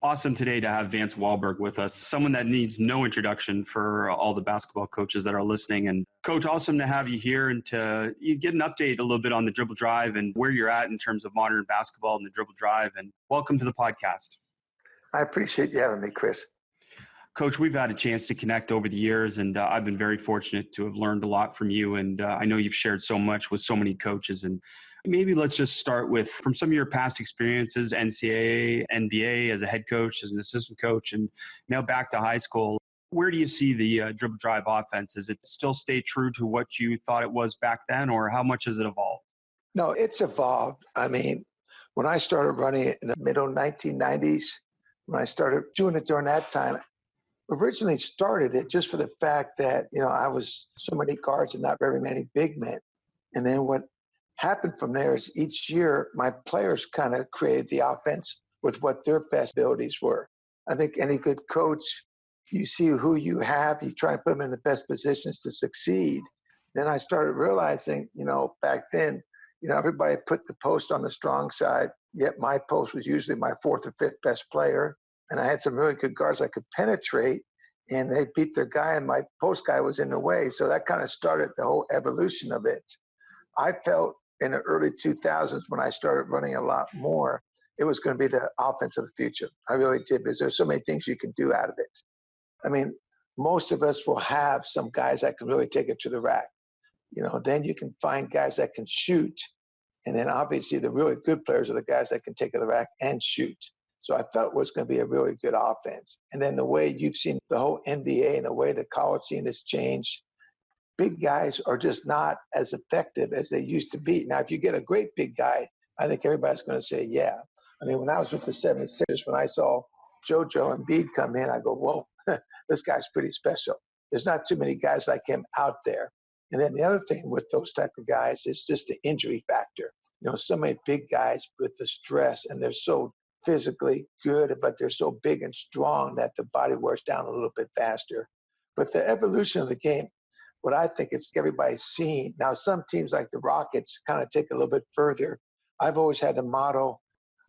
Awesome today to have Vance Walberg with us, someone that needs no introduction for all the basketball coaches that are listening. And Coach, awesome to have you here and to you get an update a little bit on the Dribble Drive and where you're at in terms of modern basketball and the Dribble Drive. And welcome to the podcast. I appreciate you having me, Chris. Coach, we've had a chance to connect over the years, and I've been very fortunate to have learned a lot from you. And I know you've shared so much with so many coaches. And maybe let's just start with, from some of your past experiences, NCAA, NBA, as a head coach, as an assistant coach, and now back to high school. Where do you see the Dribble Drive offense? Does it still stay true to what you thought it was back then, or how much has it evolved? No, it's evolved. I mean, when I started running it in the middle 1990s, when I started doing it during that time, originally started it just for the fact that, I was so many guards and not very many big men. And then what happened from there is each year my players kind of created the offense with what their best abilities were. I think any good coach, you see who you have, you try and put them in the best positions to succeed. Then I started realizing, back then, everybody put the post on the strong side, yet my post was usually my fourth or fifth best player. And I had some really good guards I could penetrate, and they beat their guy, and my post guy was in the way. So that kind of started the whole evolution of it. I felt in the early 2000s when I started running a lot more, it was going to be the offense of the future. I really did, because there's so many things you can do out of it. I mean, most of us will have some guys that can really take it to the rack. Then you can find guys that can shoot. And then obviously the really good players are the guys that can take it to the rack and shoot. So I felt it was going to be a really good offense. And then the way you've seen the whole NBA and the way the college scene has changed, big guys are just not as effective as they used to be. Now, if you get a great big guy, I think everybody's going to say, yeah. I mean, when I was with the 76ers, when I saw JoJo Embiid come in, I go, whoa, this guy's pretty special. There's not too many guys like him out there. And then the other thing with those type of guys is just the injury factor. So many big guys with the stress, and they're so physically good, but they're so big and strong that the body wears down a little bit faster. But the evolution of the game, what I think it's everybody's seen. Now, some teams like the Rockets kind of take it a little bit further. I've always had the motto,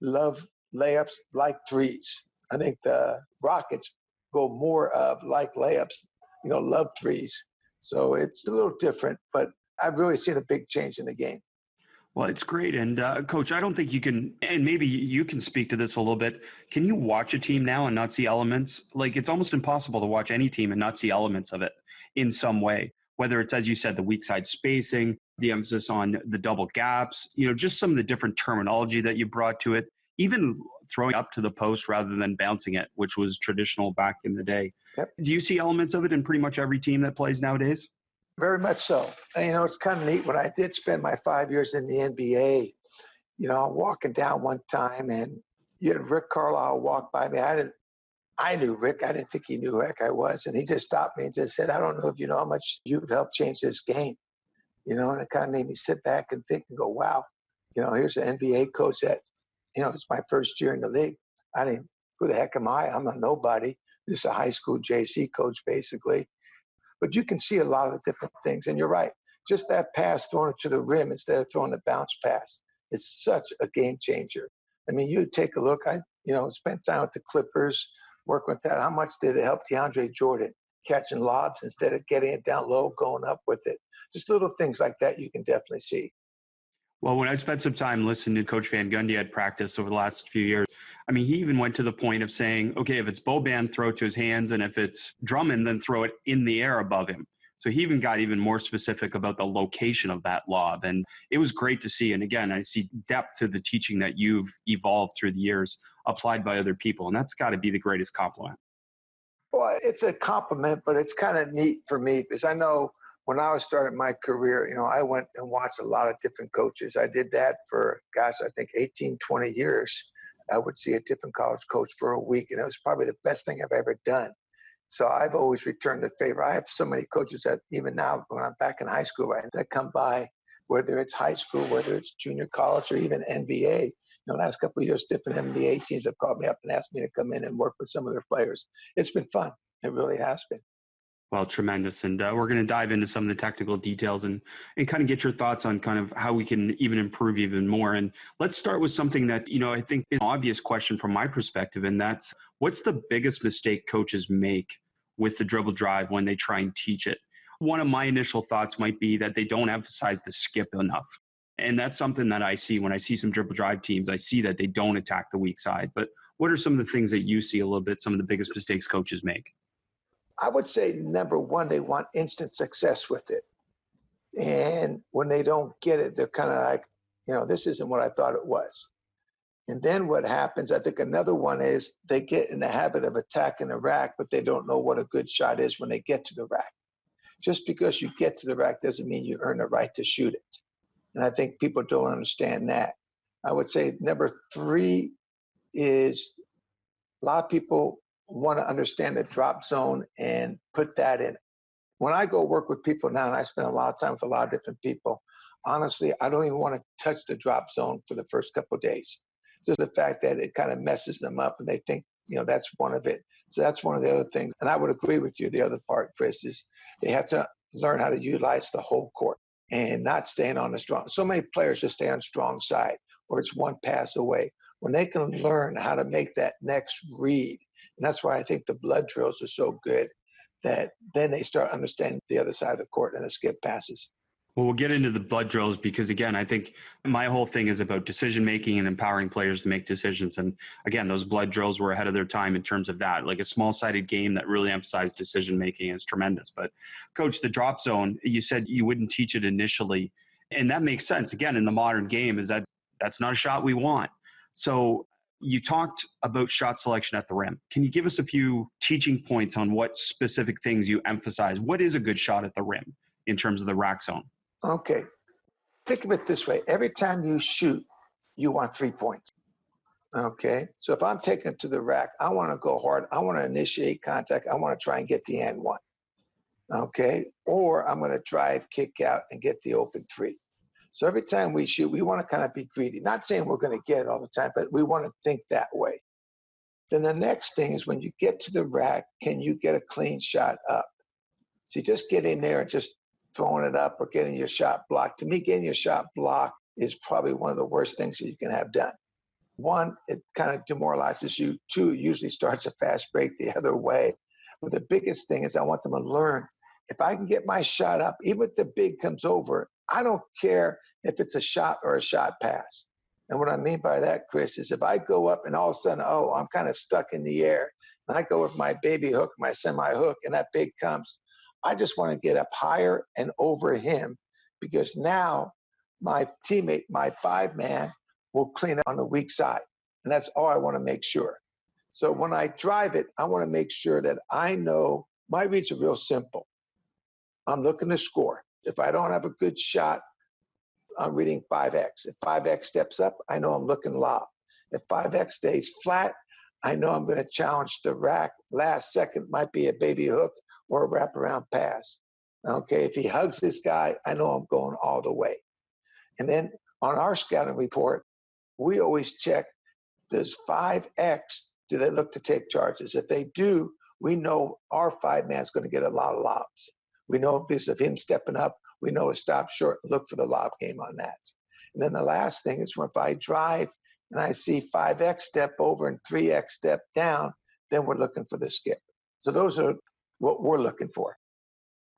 love layups like threes. I think the Rockets go more of like layups, love threes. So it's a little different, but I've really seen a big change in the game. Well, it's great. And Coach, I don't think you can, and maybe you can speak to this a little bit. Can you watch a team now and not see elements? Like, it's almost impossible to watch any team and not see elements of it in some way, whether it's, as you said, the weak side spacing, the emphasis on the double gaps, just some of the different terminology that you brought to it, even throwing up to the post rather than bouncing it, which was traditional back in the day. Yep. Do you see elements of it in pretty much every team that plays nowadays? Very much so. And, it's kind of neat. When I did spend my 5 years in the NBA, I'm walking down one time and you had Rick Carlisle walk by me. I knew Rick. I didn't think he knew who heck I was. And he just stopped me and just said, I don't know if you know how much you've helped change this game. And it kind of made me sit back and think and go, wow, here's an NBA coach that, it's my first year in the league. Who the heck am I? I'm a nobody. Just a high school JC coach, basically. But you can see a lot of different things. And you're right. Just that pass, throwing it to the rim instead of throwing the bounce pass. It's such a game changer. I mean, you take a look. I spent time with the Clippers, working with that. How much did it help DeAndre Jordan catching lobs instead of getting it down low, going up with it? Just little things like that you can definitely see. Well, when I spent some time listening to Coach Van Gundy at practice over the last few years, I mean, he even went to the point of saying, okay, if it's Boban, throw it to his hands, and if it's Drummond, then throw it in the air above him. So he even got even more specific about the location of that lob. And it was great to see. And again, I see depth to the teaching that you've evolved through the years applied by other people. And that's got to be the greatest compliment. Well, it's a compliment, but it's kind of neat for me because I know when I was starting my career, I went and watched a lot of different coaches. I did that for, I think 18, 20 years. I would see a different college coach for a week, and it was probably the best thing I've ever done. So I've always returned the favor. I have so many coaches that even now, when I'm back in high school, right, that come by, whether it's high school, whether it's junior college, or even NBA. Last couple of years, different NBA teams have called me up and asked me to come in and work with some of their players. It's been fun. It really has been. Well, tremendous. And we're going to dive into some of the technical details and kind of get your thoughts on kind of how we can even improve even more. And let's start with something that, I think is an obvious question from my perspective. And that's, what's the biggest mistake coaches make with the dribble drive when they try and teach it? One of my initial thoughts might be that they don't emphasize the skip enough. And that's something that I see when I see some dribble drive teams. I see that they don't attack the weak side. But what are some of the things that you see a little bit, some of the biggest mistakes coaches make? I would say number one, they want instant success with it. And when they don't get it, they're kind of like, this isn't what I thought it was. And then what happens, I think another one is they get in the habit of attacking the rack, but they don't know what a good shot is when they get to the rack. Just because you get to the rack doesn't mean you earn the right to shoot it. And I think people don't understand that. I would say number three is a lot of people want to understand the drop zone and put that in. When I go work with people now, and I spend a lot of time with a lot of different people, honestly, I don't even want to touch the drop zone for the first couple of days. Just the fact that it kind of messes them up and they think, that's one of it. So that's one of the other things. And I would agree with you. The other part, Chris, is they have to learn how to utilize the whole court and not staying on the strong. So many players just stay on strong side or it's one pass away. When they can learn how to make that next read, and that's why I think the blood drills are so good, that then they start understanding the other side of the court and the skip passes. Well, we'll get into the blood drills because, again, I think my whole thing is about decision-making and empowering players to make decisions. And again, those blood drills were ahead of their time in terms of that. Like a small-sided game that really emphasized decision-making is tremendous. But Coach, the drop zone, you said you wouldn't teach it initially. And that makes sense. Again, in the modern game is that's not a shot we want. So you talked about shot selection at the rim. Can you give us a few teaching points on what specific things you emphasize? What is a good shot at the rim in terms of the rack zone? Okay. Think of it this way. Every time you shoot, you want 3 points. Okay. So if I'm taking it to the rack, I want to go hard. I want to initiate contact. I want to try and get the and one. Okay. Or I'm going to drive, kick out, and get the open three. So every time we shoot, we want to kind of be greedy. Not saying we're going to get it all the time, but we want to think that way. Then the next thing is when you get to the rack, can you get a clean shot up? So you just get in there and just throwing it up or getting your shot blocked. To me, getting your shot blocked is probably one of the worst things that you can have done. One, it kind of demoralizes you. Two, it usually starts a fast break the other way. But the biggest thing is I want them to learn, if I can get my shot up, even if the big comes over, I don't care if it's a shot or a shot pass. And what I mean by that, Chris, is if I go up and all of a sudden, I'm kind of stuck in the air, and I go with my baby hook, my semi-hook, and that big comes, I just want to get up higher and over him because now my teammate, my 5-man, will clean up on the weak side. And that's all I want to make sure. So when I drive it, I want to make sure that I know my reads are real simple. I'm looking to score. If I don't have a good shot, I'm reading 5X. If 5X steps up, I know I'm looking lob. If 5X stays flat, I know I'm going to challenge the rack. Last second might be a baby hook or a wraparound pass. Okay, if he hugs this guy, I know I'm going all the way. And then on our scouting report, we always check, does 5X, do they look to take charges? If they do, we know our 5-man's going to get a lot of lobs. We know because of him stepping up, we know to stop short and look for the lob game on that. And then the last thing is when if I drive and I see 5X step over and 3X step down, then we're looking for the skip. So those are what we're looking for.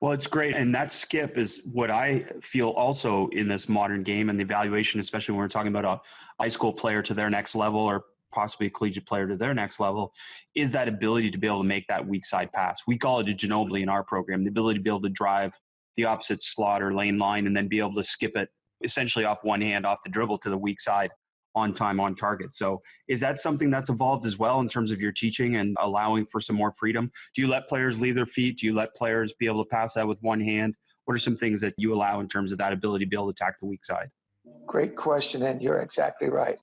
Well, it's great. And that skip is what I feel also in this modern game and the evaluation, especially when we're talking about a high school player to their next level or possibly a collegiate player to their next level, is that ability to be able to make that weak side pass. We call it a Ginobili in our program, the ability to be able to drive the opposite slot or lane line and then be able to skip it essentially off one hand, off the dribble to the weak side on time, on target. So is that something that's evolved as well in terms of your teaching and allowing for some more freedom? Do you let players leave their feet? Do you let players be able to pass that with one hand? What are some things that you allow in terms of that ability to be able to attack the weak side? Great question, and you're exactly right.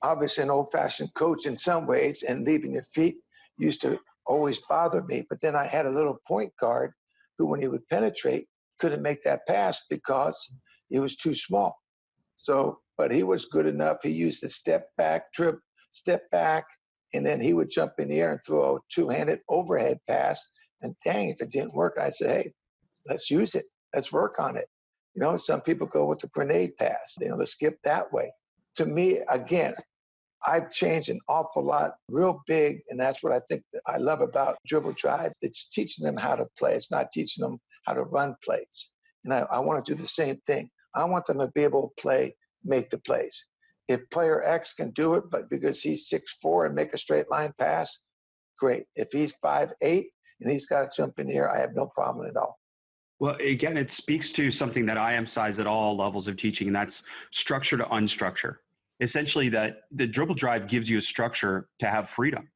Obviously, an old-fashioned coach in some ways, and leaving your feet used to always bother me. But then I had a little point guard who, when he would penetrate, couldn't make that pass because he was too small. So, but he was good enough. He used the step back, and then he would jump in the air and throw a two-handed overhead pass And dang, if it didn't work, I'd say, hey, let's use it. Let's work on it. Some people go with the grenade pass, let's skip that way. To me, again, I've changed an awful lot, real big, and that's what I think that I love about Dribble Drive. It's teaching them how to play. It's not teaching them how to run plays. And I want to do the same thing. I want them to be able to play, make the plays. If player X can do it, but because he's 6'4" and make a straight line pass, great. If he's 5'8" and he's got to jump in the air, I have no problem at all. Well, again, it speaks to something that I emphasize at all levels of teaching, and that's structure to unstructure. Essentially, that the dribble drive gives you a structure to have freedom.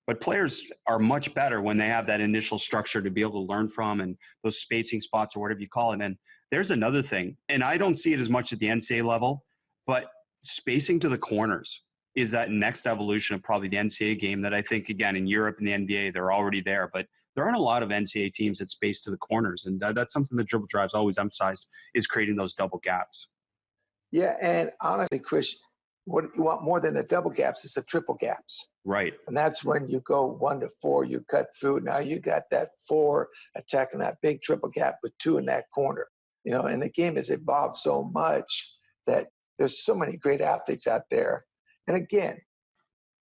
But players are much better when they have that initial structure to be able to learn from, and those spacing spots or whatever you call it. And there's another thing, and I don't see it as much at the NCAA level, but spacing to the corners is that next evolution of probably the NCAA game that I think, again, in Europe and the NBA, they're already there. But there aren't a lot of NCAA teams that space to the corners. And that's something that Dribble Drive's always emphasized, is creating those double gaps. Yeah, and honestly, Chris, what you want more than a double gaps is the triple gaps. Right. And that's when you go 1 to 4, you cut through. Now you got that 4 attacking that big triple gap with 2 in that corner. And the game has evolved so much that there's so many great athletes out there. And again,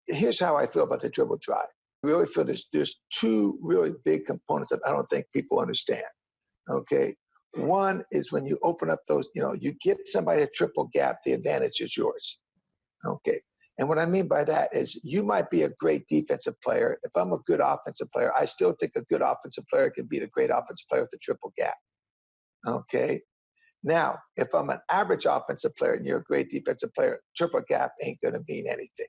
here's how I feel about the Dribble Drive. I really feel there's 2 really big components that I don't think people understand. Okay. One is when you open up those, you get somebody a triple gap, the advantage is yours. Okay. And what I mean by that is you might be a great defensive player. If I'm a good offensive player, I still think a good offensive player can beat a great offensive player with a triple gap. Okay. Now, if I'm an average offensive player and you're a great defensive player, triple gap ain't going to mean anything.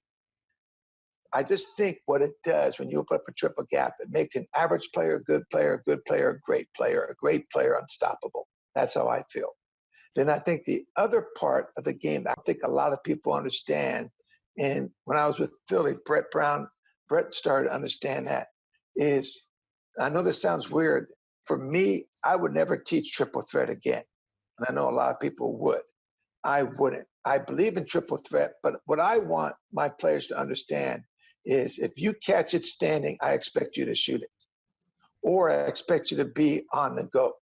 I just think what it does when you open up a triple gap, it makes an average player, a good player, a great player unstoppable. That's how I feel. Then I think the other part of the game, I think a lot of people understand, and when I was with Philly, Brett started to understand that, is, I know this sounds weird. For me, I would never teach triple threat again. And I know a lot of people would. I wouldn't. I believe in triple threat, but what I want my players to understand is if you catch it standing, I expect you to shoot it. Or I expect you to be on the go.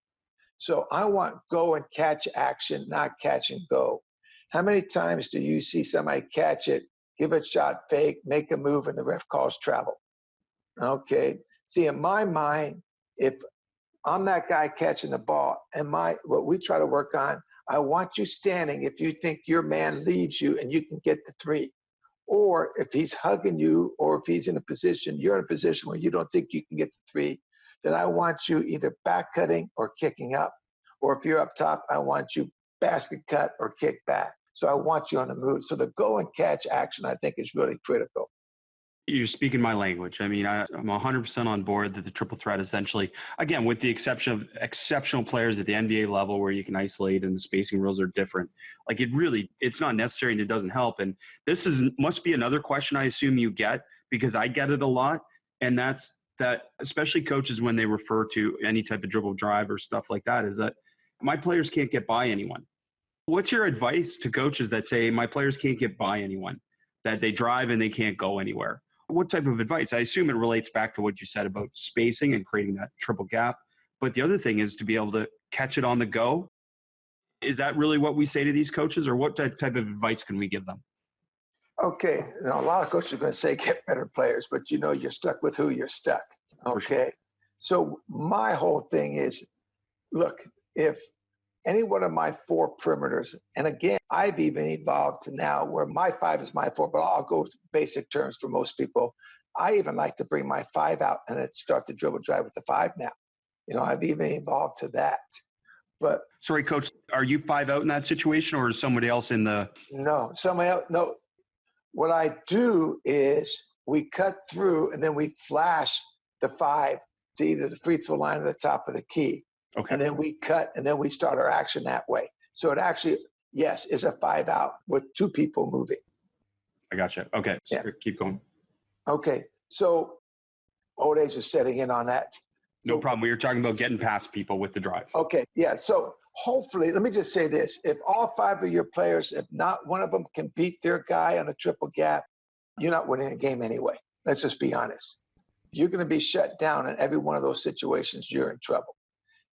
So I want go and catch action, not catch and go. How many times do you see somebody catch it, give it a shot, fake, make a move, and the ref calls travel? Okay. See, in my mind, if I'm that guy catching the ball, and what we try to work on, I want you standing if you think your man leads you and you can get the 3. Or if he's hugging you, or if he's in a position, you're in a position where you don't think you can get the 3, then I want you either back cutting or kicking up. Or if you're up top, I want you basket cut or kick back. So I want you on the move. So the go and catch action, I think, is really critical. You're speaking my language. I mean, I'm 100% on board that the triple threat essentially, again, with the exception of exceptional players at the NBA level where you can isolate and the spacing rules are different. Like it's not necessary and it doesn't help. And this must be another question I assume you get, because I get it a lot. And that's that, especially coaches when they refer to any type of dribble drive or stuff like that, is that my players can't get by anyone. What's your advice to coaches that say my players can't get by anyone, that they drive and they can't go anywhere? What type of advice? I assume it relates back to what you said about spacing and creating that triple gap. But the other thing is to be able to catch it on the go. Is that really what we say to these coaches, or what type of advice can we give them? Okay. Now, a lot of coaches are going to say get better players, but you're stuck with who you're stuck. Okay. Sure. So my whole thing is, look, if any one of my 4 perimeters, and again, I've even evolved to now where my 5 is my 4, but I'll go with basic terms for most people. I even like to bring my 5 out and then start the dribble drive with the 5 now. I've even evolved to that. But sorry, coach, are you 5 out in that situation, or is somebody else in the? No, somebody else. No, what I do is we cut through and then we flash the 5 to either the free throw line or the top of the key. Okay. And then we cut and then we start our action that way. So it actually, yes, is a 5 out with 2 people moving. I gotcha. Okay. So yeah. Keep going. Okay. So old age is setting in on that. No problem. We were talking about getting past people with the drive. Okay. Yeah. So hopefully, let me just say this. If all 5 of your players, if not one of them can beat their guy on a triple gap, you're not winning a game anyway. Let's just be honest. you're going to be shut down in every one of those situations. You're in trouble.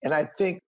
And I think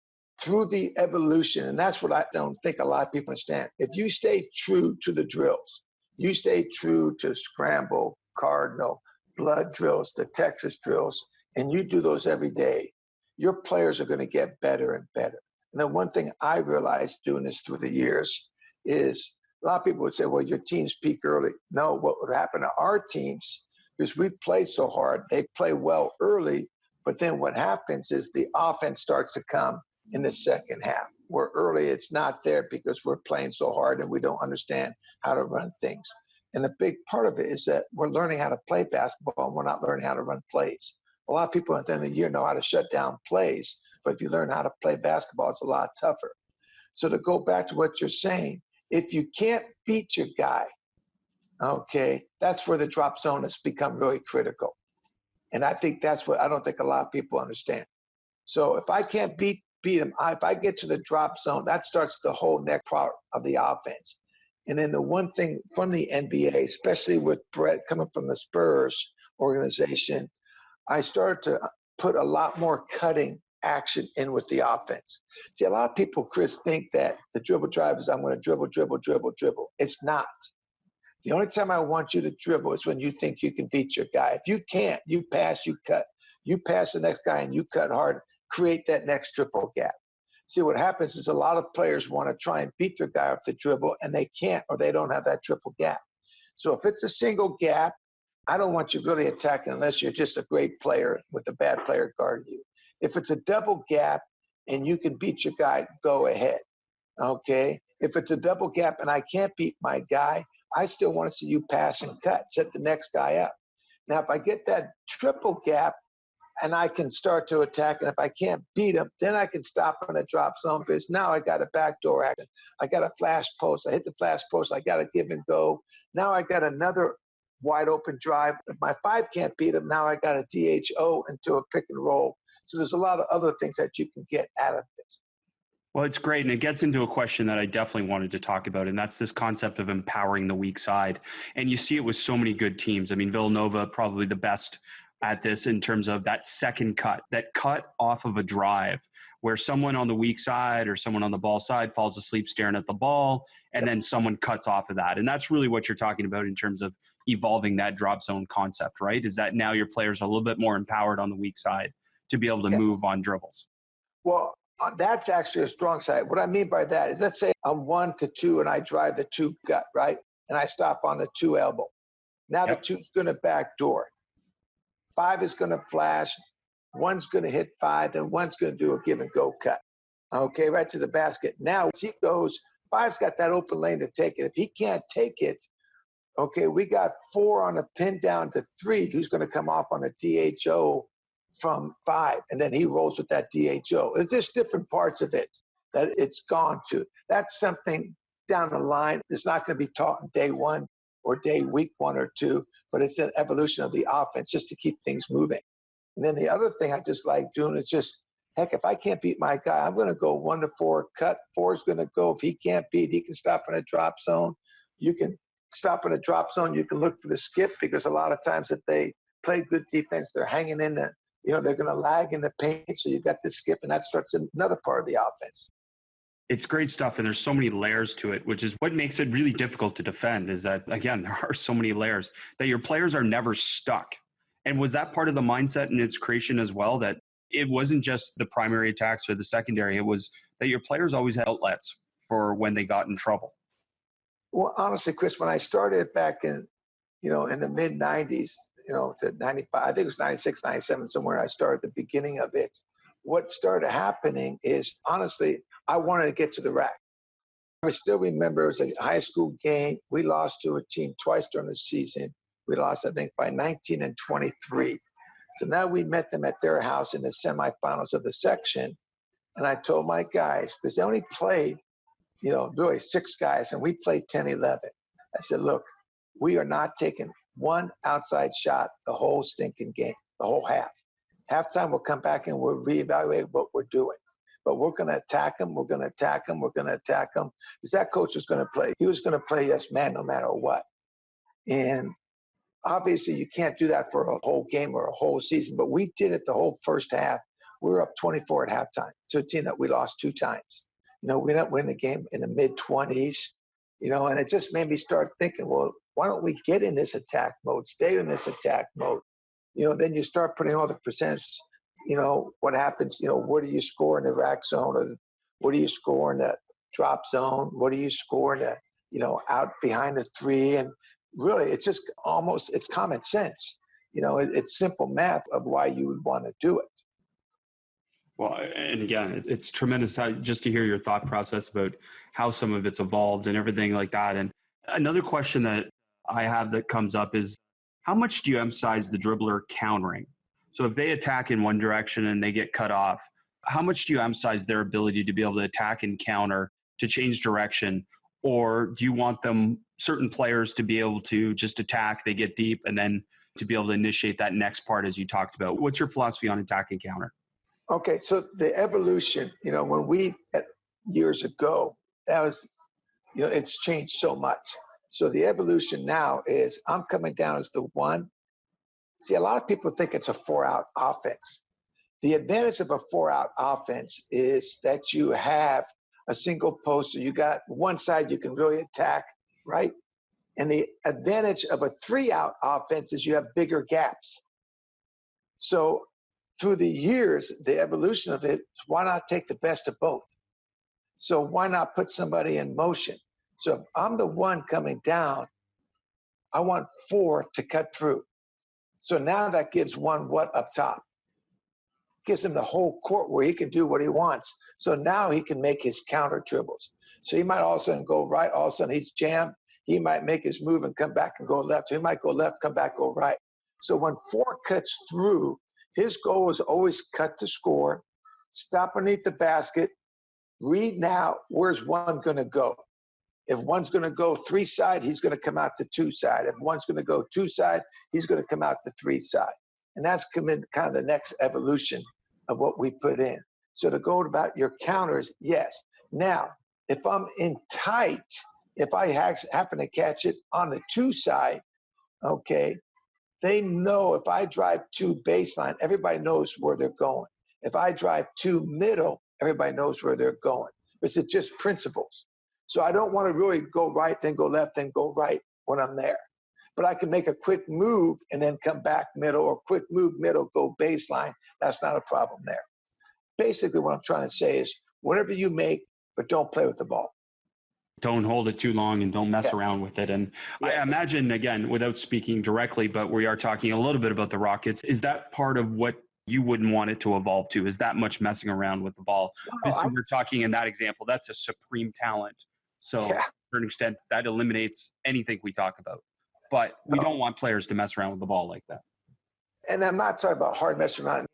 through the evolution, and that's what I don't think a lot of people understand. If you stay true to the drills, you stay true to scramble, cardinal, blood drills, the Texas drills, and you do those every day, your players are going to get better and better. And then one thing I realized doing this through the years is a lot of people would say, well, your teams peak early. No, what would happen to our teams is we play so hard, they play well early, but then what happens is the offense starts to come in the second half. Where early it's not there because we're playing so hard and we don't understand how to run things. And a big part of it is that we're learning how to play basketball and we're not learning how to run plays. A lot of people at the end of the year know how to shut down plays, but if you learn how to play basketball, it's a lot tougher. So to go back to what you're saying, if you can't beat your guy, okay, that's where the drop zone has become really critical. And I think that's what I don't think a lot of people understand. So if I can't beat him, if I get to the drop zone, that starts the whole next part of the offense. And then the one thing from the NBA, especially with Brett coming from the Spurs organization, I started to put a lot more cutting action in with the offense. See, a lot of people, Chris, think that the dribble drive is I'm going to dribble, dribble, dribble, dribble. It's not. The only time I want you to dribble is when you think you can beat your guy. If you can't, you pass, you cut. You pass the next guy and you cut hard, create that next triple gap. See, what happens is a lot of players want to try and beat their guy off the dribble, and they can't, or they don't have that triple gap. So if it's a single gap, I don't want you really attacking unless you're just a great player with a bad player guarding you. If it's a double gap and you can beat your guy, go ahead, okay? If it's a double gap and I can't beat my guy, I still want to see you pass and cut, set the next guy up. Now, if I get that triple gap and I can start to attack, and if I can't beat him, then I can stop on a drop zone because now I got a backdoor action. I got a flash post. I hit the flash post. I got to give and go. Now I got another wide open drive. If my five can't beat him, now I got a DHO into a pick and roll. So there's a lot of other things that you can get out of it. Well, it's great. And it gets into a question that I definitely wanted to talk about. And that's this concept of empowering the weak side. And you see it with so many good teams. I mean, Villanova, probably the best at this in terms of that second cut, that cut off of a drive where someone on the weak side or someone on the ball side falls asleep staring at the ball, and then someone cuts off of that. And that's really what you're talking about in terms of evolving that drop zone concept, right? Is that now your players are a little bit more empowered on the weak side to be able to move on dribbles. Well, that's actually a strong side. What I mean by that is, let's say I'm 1 to 2 and I drive the 2 gut, right? And I stop on the 2 elbow. Now the 2's going to backdoor. 5 is going to flash. 1's going to hit 5, and 1's going to do a give and go cut. Okay, right to the basket. Now as he goes, 5's got that open lane to take it. If he can't take it, okay, we got 4 on a pin down to 3 who's going to come off on a DHO from 5, and then he rolls with that DHO. It's just different parts of it that it's gone to. That's something down the line. It's not going to be taught in day 1 or week 1 or 2, but it's an evolution of the offense just to keep things moving. And then the other thing I just like doing is just, heck, if I can't beat my guy, I'm going to go 1 to 4 cut. 4 is going to go. If he can't beat, he can stop in a drop zone. You can stop in a drop zone. You can look for the skip, because a lot of times if they play good defense, they're hanging in the, they're going to lag in the paint. So you got the skip, and that starts another part of the offense. It's great stuff, and there's so many layers to it, which is what makes it really difficult to defend, is that, again, there are so many layers that your players are never stuck. And was that part of the mindset in its creation as well, that it wasn't just the primary attacks or the secondary, it was that your players always had outlets for when they got in trouble? Well, honestly, Chris, when I started back in the mid-'90s, to 95, I think it was 96, 97, somewhere I started the beginning of it. What started happening is, honestly, I wanted to get to the rack. I still remember it was a high school game. We lost to a team twice during the season. We lost, I think, by 19 and 23. So now we met them at their house in the semifinals of the section. And I told my guys, because they only played, really 6 guys, and we played 10, 11. I said, look, we are not taking one outside shot the whole stinking game, the whole half. Halftime, we'll come back and we'll reevaluate what we're doing. But we're going to attack them. We're going to attack them. We're going to attack them. Because that coach was going to play. He was going to play yes man no matter what. And Obviously, you can't do that for a whole game or a whole season, but we did it the whole first half. We were up 24 at halftime to a team that we lost 2 times. We ended up winning the game in the mid-20s, and it just made me start thinking, well, why don't we get in this attack mode, stay in this attack mode? Then you start putting all the percentages, what happens, where do you score in the rack zone, or what do you score in the drop zone? What do you score in the, out behind the 3? And really, it's just it's common sense. It's simple math of why you would want to do it. Well, and again, it's tremendous just to hear your thought process about how some of it's evolved and everything like that. And another question that I have that comes up is, how much do you emphasize the dribbler countering? So if they attack in one direction and they get cut off, how much do you emphasize their ability to be able to attack and counter, to change direction? Or do you want certain players to be able to just attack, they get deep, and then to be able to initiate that next part as you talked about? What's your philosophy on attack and counter? Okay, so the evolution, when we, years ago, that was, it's changed so much. So the evolution now is I'm coming down as the one. See, a lot of people think it's a 4-out offense. The advantage of a 4-out offense is that you have a single post, so you got one side you can really attack, right? And the advantage of a 3-out offense is you have bigger gaps. So through the years, the evolution of it, why not take the best of both? So why not put somebody in motion? So if I'm the one coming down, I want 4 to cut through. So now that gives one what up top? Gives him the whole court where he can do what he wants. So now he can make his counter dribbles. So he might all of a sudden go right, all of a sudden he's jammed. He might make his move and come back and go left. So he might go left, come back, go right. So when 4 cuts through, his goal is always cut to score, stop underneath the basket, read now, where's one going to go? If one's going to go 3 side, he's going to come out the 2 side. If one's going to go 2 side, he's going to come out the 3 side. And that's kind of the next evolution of what we put in. So to go about your counters, yes. Now, if I'm in tight, if I happen to catch it on the 2 side, okay, they know if I drive 2 baseline, everybody knows where they're going. If I drive 2 middle, everybody knows where they're going. It's just principles. So I don't want to really go right, then go left, then go right when I'm there. But I can make a quick move and then come back middle, or quick move middle, go baseline. That's not a problem there. Basically, what I'm trying to say is whatever you make, but don't play with the ball. Don't hold it too long and don't mess around with it. And I imagine, again, without speaking directly, but we are talking a little bit about the Rockets, is that part of what you wouldn't want it to evolve to? Is that much messing around with the ball? We're talking in that example, that's a supreme talent. So to an extent, that eliminates anything we talk about. But we don't want players to mess around with the ball like that. And I'm not talking about hard messing around.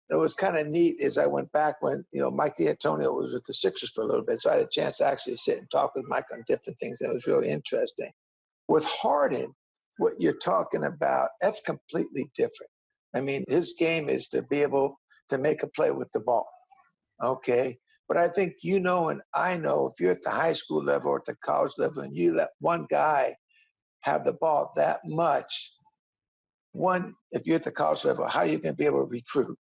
It was kind of neat as I went back when, Mike D'Antonio was with the Sixers for a little bit. So I had a chance to actually sit and talk with Mike on different things. That was really interesting. With Harden, what you're talking about, that's completely different. I mean, his game is to be able to make a play with the ball. Okay. But I think and I know if you're at the high school level or at the college level and you let one guy have the ball that much, if you're at the college level, how are you going to be able to recruit?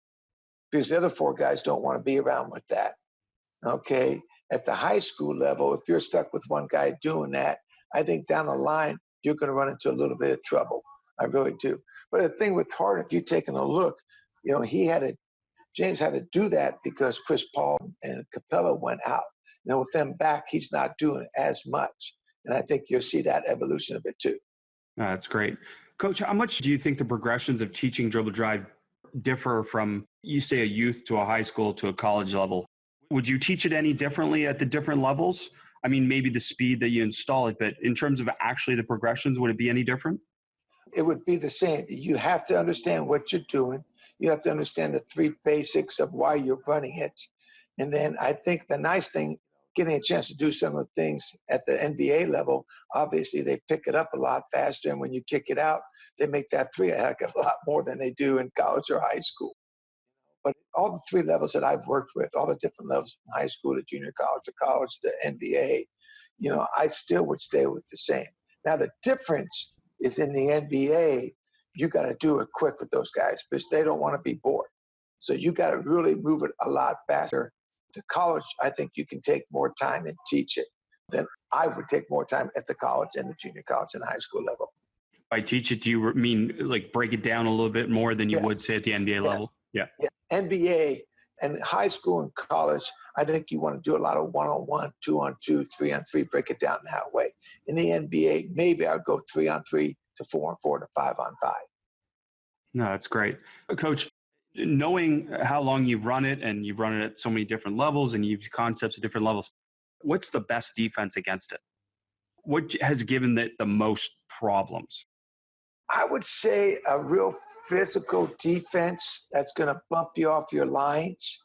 Because the other 4 guys don't want to be around with that. Okay. At the high school level, if you're stuck with one guy doing that, I think down the line, you're going to run into a little bit of trouble. I really do. But the thing with Harden, if you're taking a look, James had to do that because Chris Paul and Capella went out. With them back, he's not doing as much. And I think you'll see that evolution of it too. That's great. Coach, how much do you think the progressions of teaching dribble drive differ from, you say, a youth to a high school to a college level? Would you teach it any differently at the different levels? I mean, maybe the speed that you install it, but in terms of actually the progressions, would it be any different? It would be the same. You have to understand what you're doing. You have to understand the 3 basics of why you're running it. And then I think the nice thing, getting a chance to do some of the things at the NBA level, obviously they pick it up a lot faster. And when you kick it out, they make that 3 a heck of a lot more than they do in college or high school. But all the 3 levels that I've worked with, all the different levels from high school to junior college to NBA, I still would stay with the same. Now, the difference is in the NBA, you got to do it quick with those guys because they don't want to be bored. So you got to really move it a lot faster. To college, I think you can take more time and teach it than I would take more time at the college and the junior college and high school level. By teach it, do you mean like break it down a little bit more than you would say at the NBA level? Yeah. NBA and high school and college, I think you want to do a lot of 1-on-1, 2-on-2, 3-on-3, break it down that way. In the NBA, maybe I'd go 3-on-3 to 4-on-4 to 5-on-5. No, that's great. Coach, knowing how long you've run it and you've run it at so many different levels and you've concepts at different levels, what's the best defense against it? What has given it the most problems? I would say a real physical defense that's going to bump you off your lines.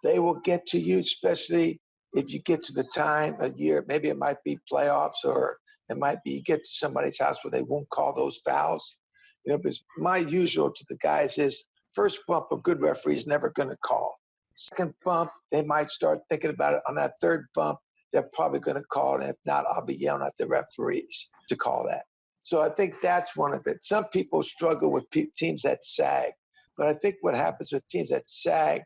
They will get to you, especially if you get to the time of year. Maybe it might be playoffs, or it might be you get to somebody's house where they won't call those fouls. You know, because my usual to the guys is first bump a good referee is never going to call. Second bump, they might start thinking about it. On that third bump, they're probably going to call it. And if not, I'll be yelling at the referees to call that. So I think that's one of it. Some people struggle with teams that sag. But I think what happens with teams that sag,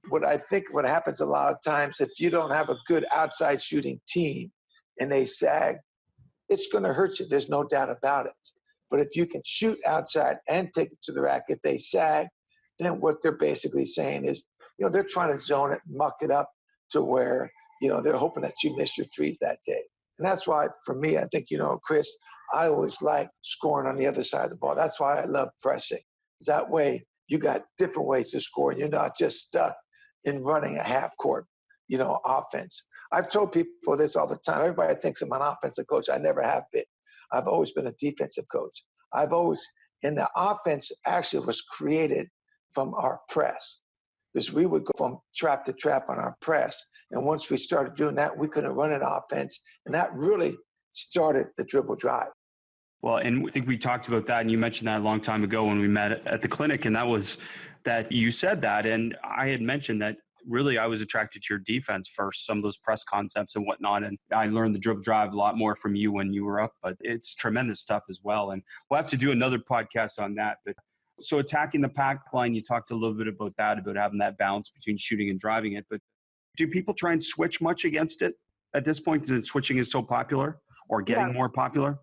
what happens a lot of times, if you don't have a good outside shooting team and they sag, it's going to hurt you. There's no doubt about it. But if you can shoot outside and take it to the rack, if they sag, then what they're basically saying is, you know, they're trying to zone it, muck it up to where, you know, they're hoping that you miss your threes that day. And that's why, for me, I think, you know, Chris, I always like scoring on the other side of the ball. That's why I love pressing. That way, you got different ways to score, and you're not just stuck in running a half-court, you know, offense. I've told people this all the time. Everybody thinks I'm an offensive coach. I never have been. I've always been a defensive coach. And the offense actually was created from our press, because we would go from trap to trap on our press. And once we started doing that, we couldn't run an offense. And that really started the dribble drive. Well, and I think we talked about that, and you mentioned that a long time ago when we met at the clinic, and that was that you said that, and I had mentioned that really I was attracted to your defense first, some of those press concepts and whatnot, and I learned the dribble drive a lot more from you when you were up, but it's tremendous stuff as well, and we'll have to do another podcast on that. But so attacking the pack line, you talked a little bit about that, about having that balance between shooting and driving it, but do people try and switch much against it at this point, since switching is so popular or getting more popular?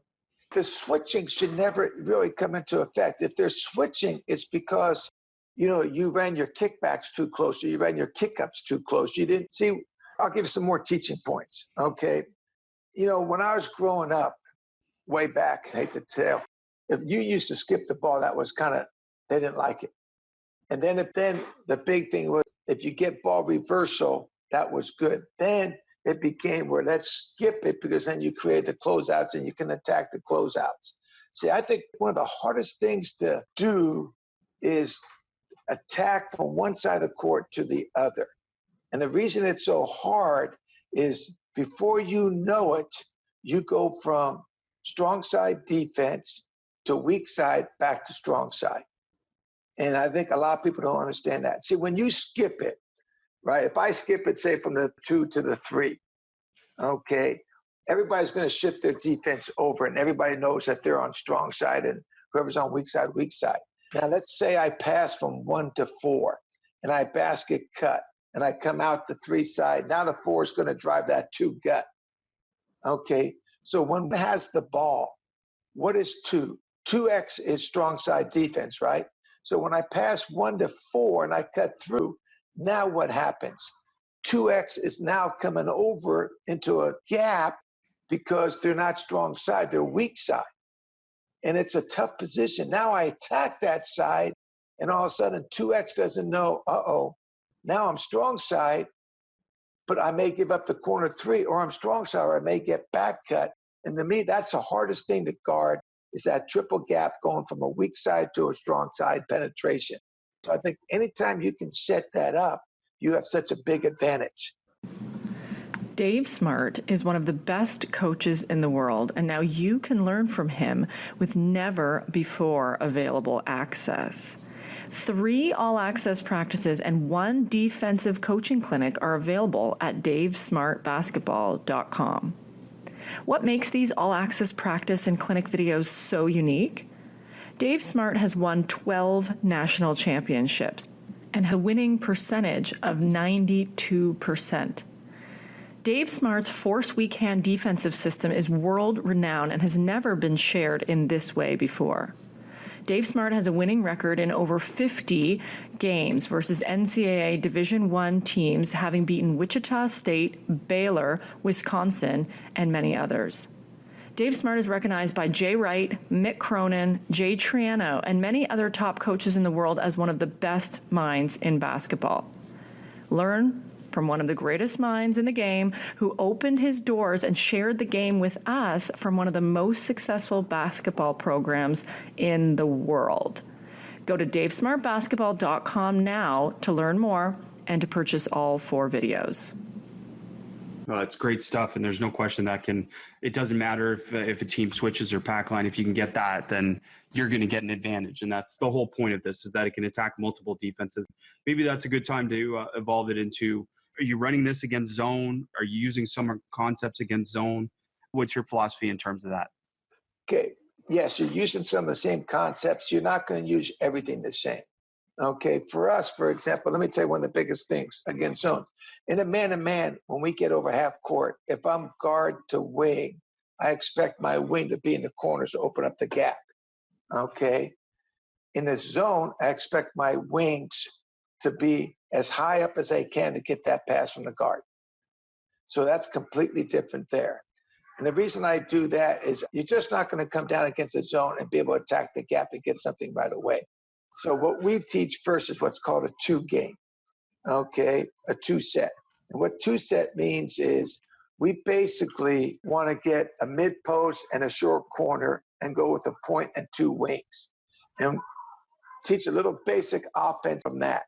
The switching should never really come into effect. If they're switching, it's because, you know, you ran your kickbacks too close, or you ran your kickups too close. You didn't see. I'll give you some more teaching points. Okay. You know, when I was growing up, way back, I hate to tell, if you used to skip the ball, that was kind of, they didn't like it. And then the big thing was, if you get ball reversal, that was good. Then it became where let's skip it, because then you create the closeouts and you can attack the closeouts. See, I think one of the hardest things to do is attack from one side of the court to the other. And the reason it's so hard is before you know it, you go from strong side defense to weak side back to strong side. And I think a lot of people don't understand that. See, when you skip it, right? If I skip it, say, from the 2 to the 3, okay, everybody's going to shift their defense over, and everybody knows that they're on strong side, and whoever's on weak side, weak side. Now, let's say I pass from 1 to 4, and I basket cut, and I come out the 3 side. Now the 4 is going to drive that 2 gut. Okay, so when one has the ball, what is 2? 2x is strong side defense, right? So when I pass 1 to 4 and I cut through, now what happens? 2x is now coming over into a gap because they're not strong side, they're weak side. And it's a tough position. Now I attack that side, and all of a sudden 2x doesn't know, now I'm strong side, but I may give up the corner 3, or I'm strong side, or I may get back cut. And to me, that's the hardest thing to guard, is that triple gap going from a weak side to a strong side penetration. So I think anytime you can set that up, you have such a big advantage. Dave Smart is one of the best coaches in the world, and now you can learn from him with never before available access. 3 all-access practices and 1 defensive coaching clinic are available at davesmartbasketball.com. What makes these all-access practice and clinic videos so unique? Dave Smart has won 12 national championships and has a winning percentage of 92%. Dave Smart's force weak hand defensive system is world-renowned and has never been shared in this way before. Dave Smart has a winning record in over 50 games versus NCAA Division I teams, having beaten Wichita State, Baylor, Wisconsin, and many others. Dave Smart is recognized by Jay Wright, Mick Cronin, Jay Triano, and many other top coaches in the world as one of the best minds in basketball. Learn from one of the greatest minds in the game who opened his doors and shared the game with us from one of the most successful basketball programs in the world. Go to davesmartbasketball.com now to learn more and to purchase all 4 videos. Well, it's great stuff, and there's no question that it doesn't matter if a team switches or pack line. If you can get that, then you're going to get an advantage, and that's the whole point of this, is that it can attack multiple defenses. Maybe that's a good time to evolve it into, are you running this against zone? Are you using some concepts against zone? What's your philosophy in terms of that? Okay. Yes, you're using some of the same concepts. You're not going to use everything the same. Okay. For us, for example, let me tell you one of the biggest things against zones. In a man-to-man, when we get over half court, if I'm guard to wing, I expect my wing to be in the corners to open up the gap. Okay. In the zone, I expect my wings to be as high up as they can to get that pass from the guard. So that's completely different there. And the reason I do that is you're just not going to come down against a zone and be able to attack the gap and get something right away. So what we teach first is what's called a 2 game, okay, a 2 set. And what 2 set means is we basically want to get a mid post and a short corner and go with a point and 2 wings. And teach a little basic offense from that.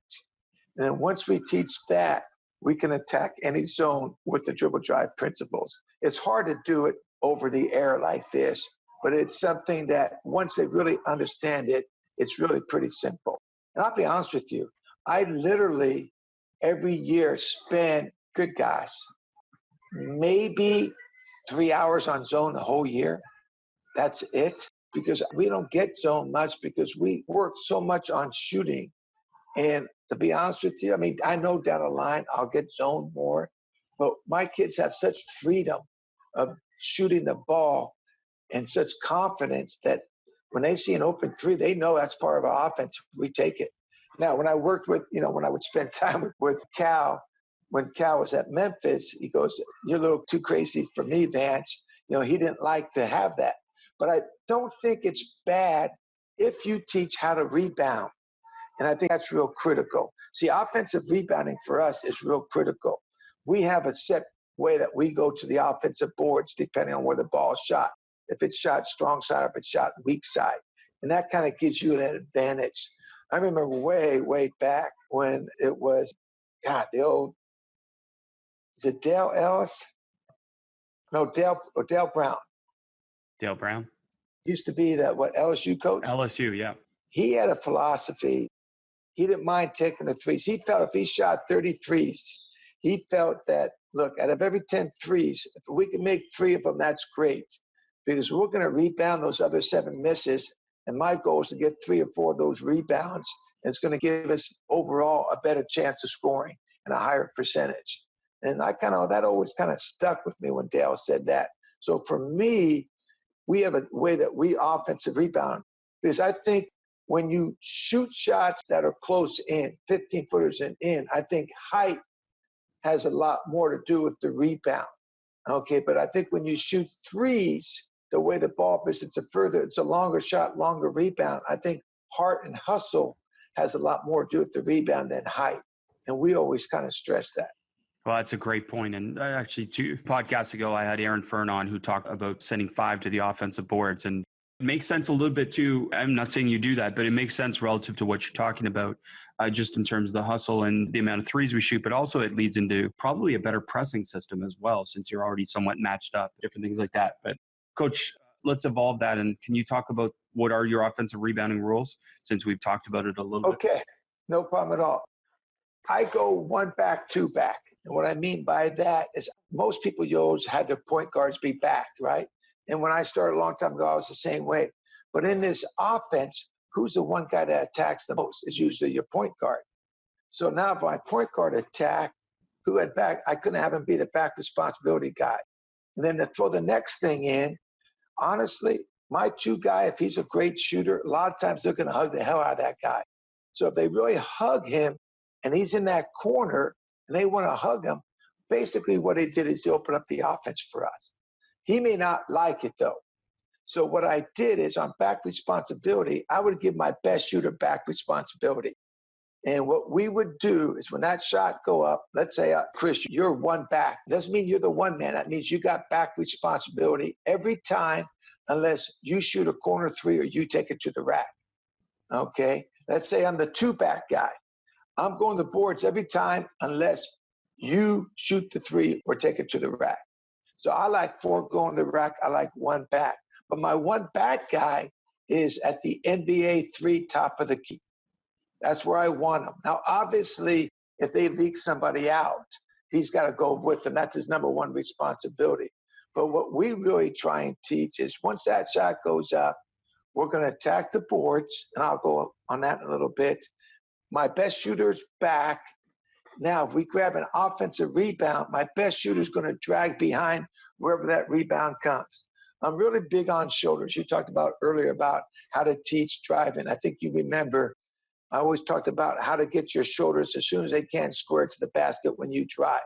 And then once we teach that, we can attack any zone with the dribble drive principles. It's hard to do it over the air like this, but it's something that once they really understand it, it's really pretty simple. And I'll be honest with you, I literally every year spend, good gosh, maybe 3 hours on zone the whole year. That's it. Because we don't get zone much because we work so much on shooting. And to be honest with you, I mean, I know down the line I'll get zone more, but my kids have such freedom of shooting the ball and such confidence that when they see an open 3, they know that's part of our offense. We take it. Now, when I worked with, when I would spend time with Cal, when Cal was at Memphis, he goes, "You're a little too crazy for me, Vance." He didn't like to have that. But I don't think it's bad if you teach how to rebound. And I think that's real critical. See, offensive rebounding for us is real critical. We have a set way that we go to the offensive boards depending on where the ball is shot. If it's shot strong side or if it's shot weak side. And that kind of gives you an advantage. I remember way, way back when it was, the old, is it Dale Ellis? No, Dale Brown. Dale Brown? Used to be that, LSU coach? LSU, yeah. He had a philosophy. He didn't mind taking the threes. He felt if he shot 30 threes, he felt that, look, out of every 10 threes, if we can make 3 of them, that's great. Because we're going to rebound those other 7 misses. And my goal is to get 3 or 4 of those rebounds. And it's going to give us overall a better chance of scoring and a higher percentage. And that always kind of stuck with me when Dale said that. So for me, we have a way that we offensive rebound, because I think when you shoot shots that are close in, 15-footers and in, I think height has a lot more to do with the rebound. Okay, but I think when you shoot threes, the way the ball visits it's a longer shot, longer rebound. I think heart and hustle has a lot more to do with the rebound than height. And we always kind of stress that. Well, that's a great point. And actually, 2 podcasts ago, I had Aaron Fern on who talked about sending 5 to the offensive boards. And it makes sense a little bit too. I'm not saying you do that, but it makes sense relative to what you're talking about, just in terms of the hustle and the amount of threes we shoot. But also it leads into probably a better pressing system as well, since you're already somewhat matched up, different things like that. But Coach, let's evolve that. And can you talk about what are your offensive rebounding rules, since we've talked about it a little bit? Okay, no problem at all. I go one back, two back. And what I mean by that is most people had their point guards be backed, right? And when I started a long time ago, I was the same way. But in this offense, who's the one guy that attacks the most is usually your point guard. So now if my point guard attack, who had back, I couldn't have him be the back responsibility guy. And then to throw the next thing in, honestly, my two guy, if he's a great shooter, a lot of times they're going to hug the hell out of that guy. So if they really hug him and he's in that corner and they want to hug him, basically what they did is they opened up the offense for us. He may not like it though. So what I did is on back responsibility, I would give my best shooter back responsibility. And what we would do is when that shot go up, let's say, Chris, you're one back. Doesn't mean you're the one man. That means you got back responsibility every time unless you shoot a corner three or you take it to the rack. Okay? Let's say I'm the two back guy. I'm going to the boards every time unless you shoot the three or take it to the rack. So I like four going to the rack. I like one back. But my one back guy is at the NBA three top of the key. That's where I want him. Now, obviously, if they leak somebody out, he's got to go with them. That's his number one responsibility. But what we really try and teach is once that shot goes up, we're going to attack the boards, and I'll go on that in a little bit. My best shooter's back. Now, if we grab an offensive rebound, my best shooter's going to drag behind wherever that rebound comes. I'm really big on shoulders. You talked about earlier about how to teach driving. I think you remember I always talked about how to get your shoulders as soon as they can square to the basket when you drive.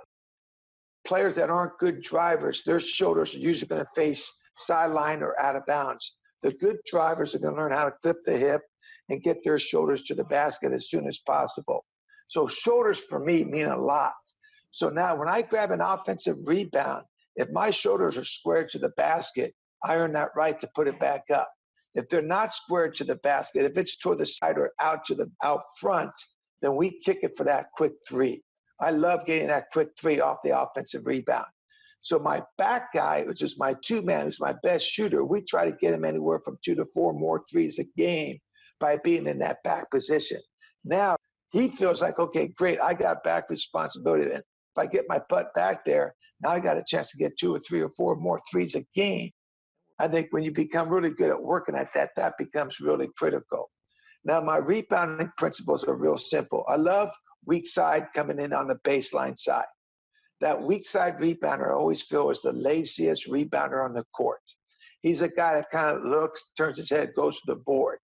Players that aren't good drivers, their shoulders are usually going to face sideline or out of bounds. The good drivers are going to learn how to clip the hip and get their shoulders to the basket as soon as possible. So shoulders for me mean a lot. So now when I grab an offensive rebound, if my shoulders are squared to the basket, I earn that right to put it back up. If they're not squared to the basket, if it's toward the side or out front, then we kick it for that quick three. I love getting that quick three off the offensive rebound. So my back guy, which is my two-man, who's my best shooter, we try to get him anywhere from 2 to 4 more threes a game by being in that back position. Now, he feels like, okay, great, I got back responsibility. And if I get my butt back there, now I got a chance to get 2 or 3 or 4 more threes a game. I think when you become really good at working at that, that becomes really critical. Now, my rebounding principles are real simple. I love weak side coming in on the baseline side. That weak side rebounder I always feel is the laziest rebounder on the court. He's a guy that kind of looks, turns his head, goes to the board.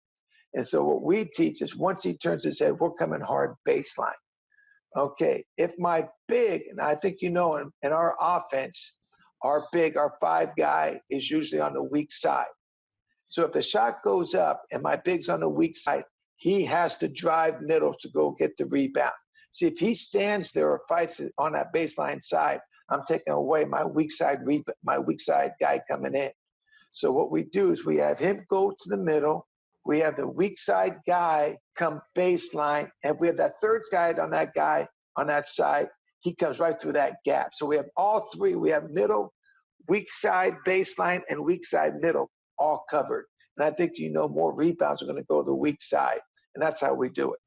And so what we teach is once he turns his head, we're coming hard baseline. Okay, if my big, and I think you know in our offense, our big, our five guy is usually on the weak side. So if the shot goes up and my big's on the weak side, he has to drive middle to go get the rebound. See, if he stands there or fights on that baseline side, I'm taking away my weak side guy coming in. So what we do is we have him go to the middle. We have the weak side guy come baseline, and we have that third guy on that side. He comes right through that gap. So we have all three. We have middle, weak side, baseline, and weak side, middle, all covered. And I think, more rebounds are going to go to the weak side. And that's how we do it.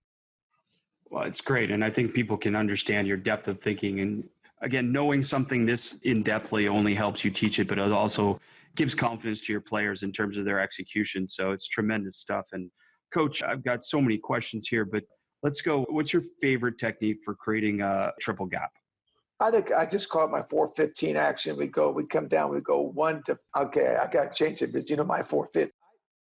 Well, it's great. And I think people can understand your depth of thinking. And again, knowing something this in-depthly only helps you teach it, but it also gives confidence to your players in terms of their execution. So it's tremendous stuff. And Coach, I've got so many questions here, but let's go. What's your favorite technique for creating a triple gap? I think I just call it my 4-15 action. We come down, we go 1 to, okay, I got to change it because my 4-15.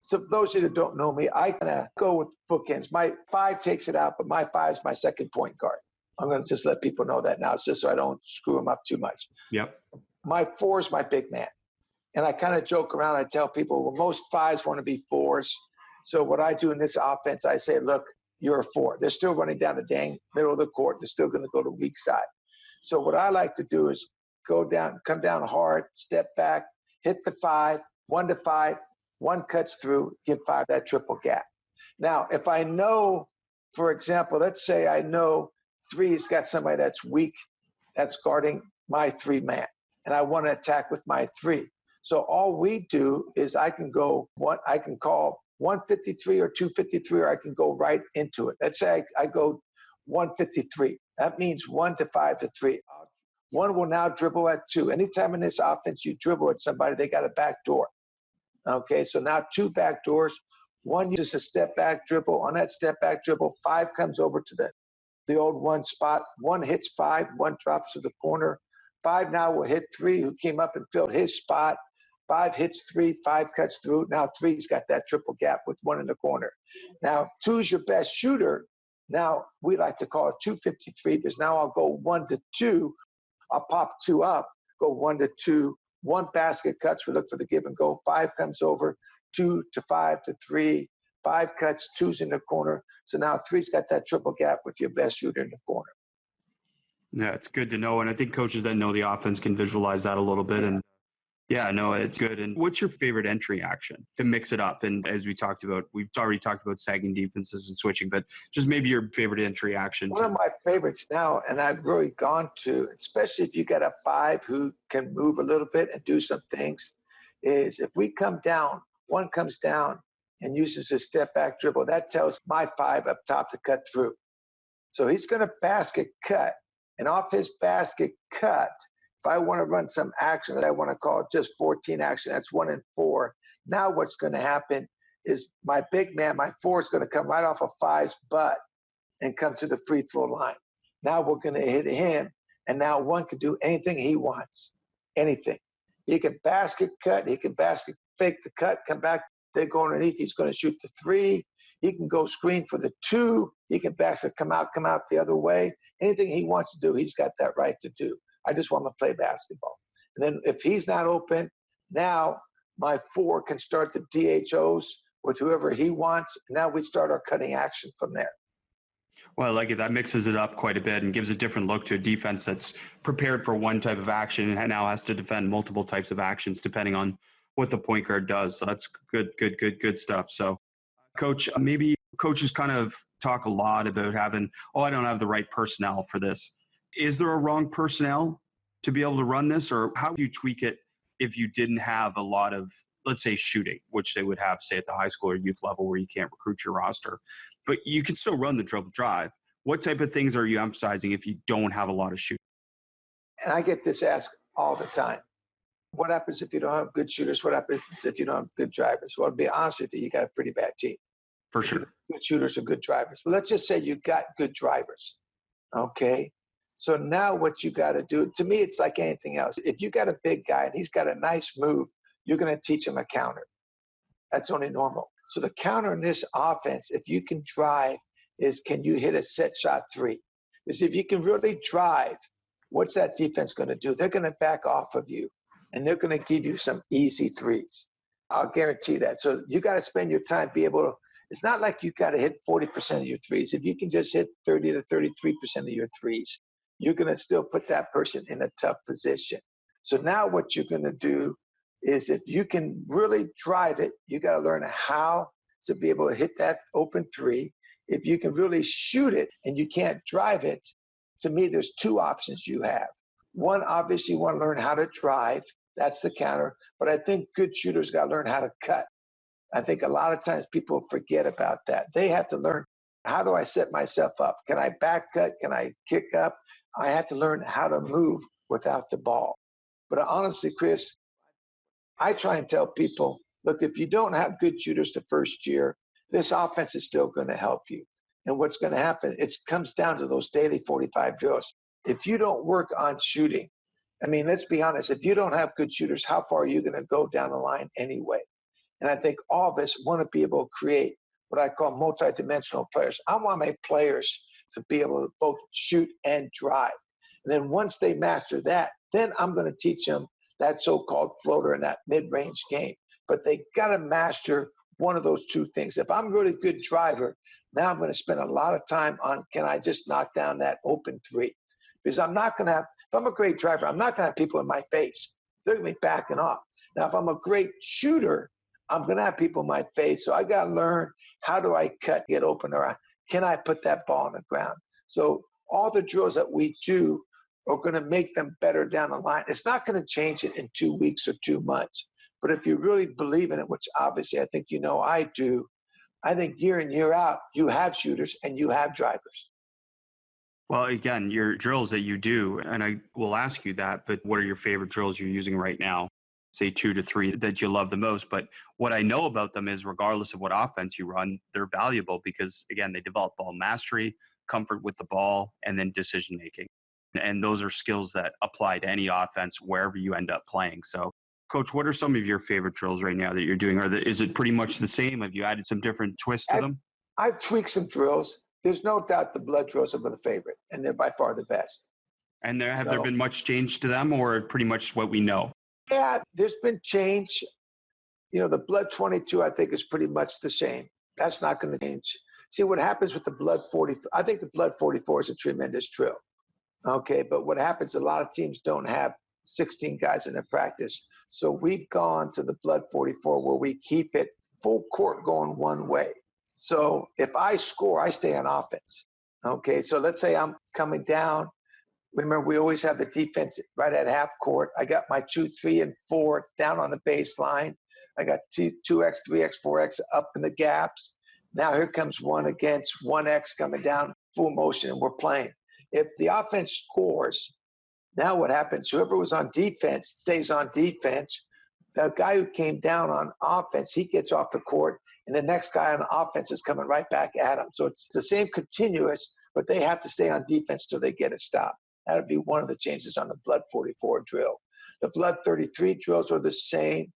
So those of you that don't know me, I kind of go with bookends. My 5 takes it out, but my 5 is my second point guard. I'm going to just let people know that now, just so I don't screw them up too much. Yep. My 4 is my big man. And I kind of joke around. I tell people, well, most 5s want to be 4s. So what I do in this offense, I say, look, you're a 4. They're still running down the dang middle of the court. They're still going to go to weak side. So what I like to do is go down, come down hard, step back, hit the 5, 1 to 5, 1 cuts through, give 5 that triple gap. Now, if I know, for example, let's say I know 3's got somebody that's weak, that's guarding my 3-man, and I want to attack with my 3. So all we do is I can call 153 or 253, or I can go right into it. Let's say I go 153. That means 1 to 5 to 3. One will now dribble at 2. Anytime in this offense you dribble at somebody, they got a back door. Okay, so now 2 back doors. One uses a step back dribble. On that step back dribble, 5 comes over to the old 1 spot. 1 hits 5, 1 drops to the corner. 5 now will hit 3, who came up and filled his spot. 5 hits 3, 5 cuts through. Now 3's got that triple gap with 1 in the corner. Now if 2 is your best shooter, now we like to call it 253, because now I'll go 1 to 2. I'll pop 2 up, go 1 to 2. 1 basket cuts, we look for the give and go. 5 comes over, 2 to 5 to 3. 5 cuts, 2's in the corner. So now 3's got that triple gap with your best shooter in the corner. Yeah, it's good to know. And I think coaches that know the offense can visualize that a little bit. And yeah, no, it's good. And what's your favorite entry action to mix it up? And as we talked about, we've already talked about sagging defenses and switching, but just maybe your favorite entry action. One of my favorites now, and I've really gone to, especially if you got a 5 who can move a little bit and do some things, is if we come down, 1 comes down and uses a step back dribble, that tells my 5 up top to cut through. So he's going to basket cut. And off his basket cut, if I want to run some action that I want to call just 14 action, that's 1 and 4. Now what's going to happen is my big man, my 4, is going to come right off of 5's butt and come to the free throw line. Now we're going to hit him, and now 1 can do anything he wants, anything. He can basket cut, he can basket fake the cut, come back, they go underneath, he's going to shoot the 3. He can go screen for the 2. He can basket, come out the other way. Anything he wants to do, he's got that right to do. I just want him to play basketball. And then if he's not open, now my 4 can start the DHOs with whoever he wants. Now we start our cutting action from there. Well, I like it. That mixes it up quite a bit and gives a different look to a defense that's prepared for one type of action and now has to defend multiple types of actions depending on what the point guard does. So that's good stuff. So, Coach, maybe coaches kind of talk a lot about having, I don't have the right personnel for this. Is there a wrong personnel to be able to run this, or how do you tweak it if you didn't have a lot of, let's say, shooting, which they would have, say, at the high school or youth level where you can't recruit your roster, but you can still run the dribble drive? What type of things are you emphasizing if you don't have a lot of shooting? And I get this asked all the time. What happens if you don't have good shooters? What happens if you don't have good drivers? Well, to be honest with you, you got a pretty bad team. For sure. Good shooters are good drivers. But let's just say you got good drivers, okay? So now what you got to do, to me, it's like anything else. If you got a big guy and he's got a nice move, you're going to teach him a counter. That's only normal. So the counter in this offense, if you can drive, is can you hit a set shot 3? Because if you can really drive, what's that defense going to do? They're going to back off of you, and they're going to give you some easy 3s. I'll guarantee that. So you got to spend your time, be able to, it's not like you got to hit 40% of your 3s. If you can just hit 30 to 33% of your 3s, you're going to still put that person in a tough position. So now what you're going to do is if you can really drive it, you got to learn how to be able to hit that open 3. If you can really shoot it and you can't drive it, to me, there's 2 options you have. One, obviously, you want to learn how to drive. That's the counter. But I think good shooters got to learn how to cut. I think a lot of times people forget about that. They have to learn, how do I set myself up? Can I back cut? Can I kick up? I have to learn how to move without the ball. But honestly, Chris, I try and tell people, look, if you don't have good shooters the first year, this offense is still going to help you. And what's going to happen, it comes down to those daily 45 drills. If you don't work on shooting, I mean, let's be honest, if you don't have good shooters, how far are you going to go down the line anyway? And I think all of us want to be able to create what I call multidimensional players. I want my players to be able to both shoot and drive. And then once they master that, then I'm going to teach them that so-called floater and that mid-range game. But they got to master one of those 2 things. If I'm a really good driver, now I'm going to spend a lot of time on, can I just knock down that open 3? Because I'm not going to have, if I'm a great driver, I'm not going to have people in my face. They're going to be backing off. Now, if I'm a great shooter, I'm going to have people in my face. So I got to learn, how do I cut, get open, or can I put that ball on the ground? So all the drills that we do are going to make them better down the line. It's not going to change it in 2 weeks or 2 months. But if you really believe in it, which obviously I think you know I do, I think year in, year out, you have shooters and you have drivers. Well, again, your drills that you do, and I will ask you that, but what are your favorite drills you're using right now? Say 2 to 3 that you love the most. But what I know about them is regardless of what offense you run, they're valuable because, again, they develop ball mastery, comfort with the ball, and then decision making. And those are skills that apply to any offense wherever you end up playing. So, Coach, what are some of your favorite drills right now that you're doing? Is it pretty much the same? Have you added some different twists to them? I've tweaked some drills. There's no doubt the blood drills are the favorite, and they're by far the best. And have there been much change to them, or pretty much what we know? Yeah, there's been change. The blood 22, I think, is pretty much the same. That's not going to change. See, what happens with the blood 40, I think the blood 44 is a tremendous drill. Okay, but what happens, a lot of teams don't have 16 guys in their practice. So we've gone to the blood 44 where we keep it full court going one way. So if I score, I stay on offense. Okay, so let's say I'm coming down. Remember, we always have the defense right at half court. I got my 2, 3, and 4 down on the baseline. I got 2X, 3X, 4X up in the gaps. Now here comes 1 against 1X coming down full motion, and we're playing. If the offense scores, now what happens? Whoever was on defense stays on defense. The guy who came down on offense, he gets off the court, and the next guy on offense is coming right back at him. So it's the same continuous, but they have to stay on defense till they get a stop. That would be one of the changes on the blood 44 drill. The blood 33 drills are the same.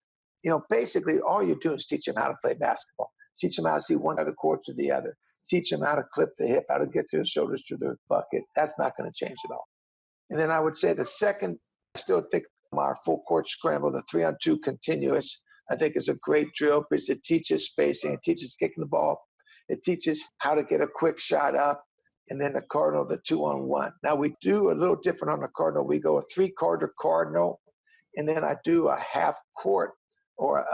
Basically all you're doing is teach them how to play basketball. Teach them how to see one side of the court to the other. Teach them how to clip the hip, how to get their shoulders to their bucket. That's not going to change at all. And then I would say the second, I still think our full court scramble, the 3-on-2 continuous, I think is a great drill because it teaches spacing, it teaches kicking the ball, it teaches how to get a quick shot up, and then the Cardinal, the 2-on-1. Now we do a little different on the Cardinal. We go a 3-quarter Cardinal, and then I do a half court or